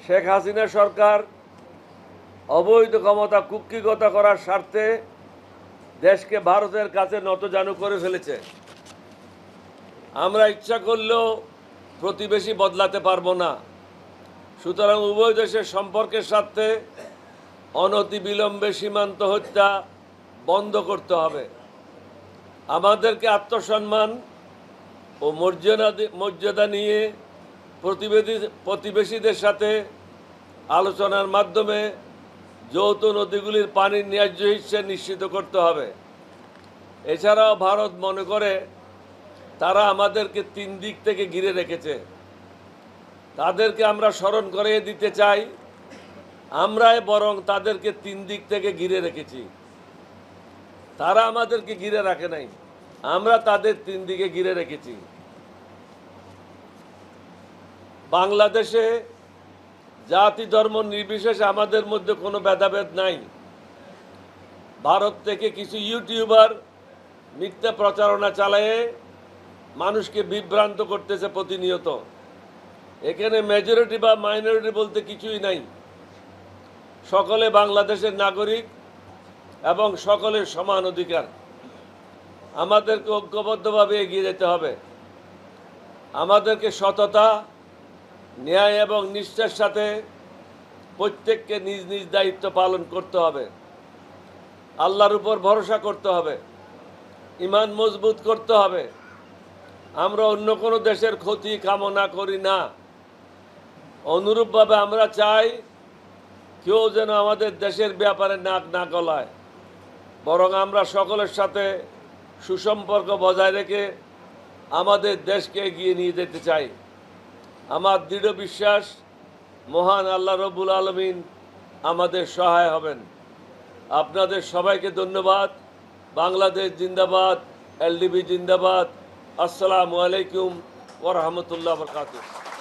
শেখ হাসিনা সরকার অবৈধ ক্ষমতা কুক্ষিগত করার স্বার্থে দেশকে ভারতের কাছে নতজানু করে ফেলেছে। আমরা ইচ্ছা করলেও প্রতিবেশী বদলাতে পারবো না। সুতরাং উভয় দেশের সম্পর্কের স্বার্থে অনতিবিলম্বে সীমান্ত হত্যা বন্ধ করতে হবে। আমাদেরকে আত্মসম্মান ও মর্যাদা নিয়ে প্রতিবেশীদের সাথে আলোচনার মাধ্যমে যৌথ নদীগুলির পানির ন্যায্য হিস্যা নিশ্চিত করতে হবে। এছাড়াও ভারত মনে করে তারা আমাদেরকে 3 দিক থেকে ঘিরে রেখেছে। তাদেরকে আমরা স্মরণ করিয়ে দিতে চাই, আমরাই বরং তাদেরকে 3 দিক থেকে ঘিরে রেখেছি। তারা আমাদেরকে ঘিরে রাখে নাই, আমরা তাদের 3 দিকে ঘিরে রেখেছি। বাংলাদেশে জাতি ধর্ম নির্বিশেষে আমাদের মধ্যে কোনো ভেদাভেদ নাই। ভারত থেকে কিছু ইউটিউবার মিথ্যা প্রচারণা চালিয়ে মানুষকে বিভ্রান্ত করতেছে প্রতিনিয়ত। এখানে মেজরিটি বা মাইনরিটি বলতে কিছুই নাই। সকলে বাংলাদেশের নাগরিক এবং সকলের সমান অধিকার। আমাদেরকে ঐক্যবদ্ধভাবে এগিয়ে যেতে হবে। আমাদেরকে সততা, ন্যায় এবং নিষ্ঠার সাথে প্রত্যেককে নিজ নিজ দায়িত্ব পালন করতে হবে। আল্লাহর উপর ভরসা করতে হবে, ঈমান মজবুত করতে হবে। আমরা অন্য কোনো দেশের ক্ষতি কামনা করি না। অনুরূপভাবে আমরা চাই কেউ যেন আমাদের দেশের ব্যাপারে নাক না গলায়, বরং আমরা সকলের সাথে সুসম্পর্ক বজায় রেখে আমাদের দেশকে এগিয়ে নিয়ে যেতে চাই। আমার দৃঢ় বিশ্বাস মহান আল্লাহ রব্বুল আলামিন আমাদের সহায় হবেন। আপনাদের সবাইকে ধন্যবাদ। বাংলাদেশ জিন্দাবাদ, এলডিবি জিন্দাবাদ। আসসালামু আলাইকুম ওয়া রাহমাতুল্লাহি ওয়া বারাকাতুহু।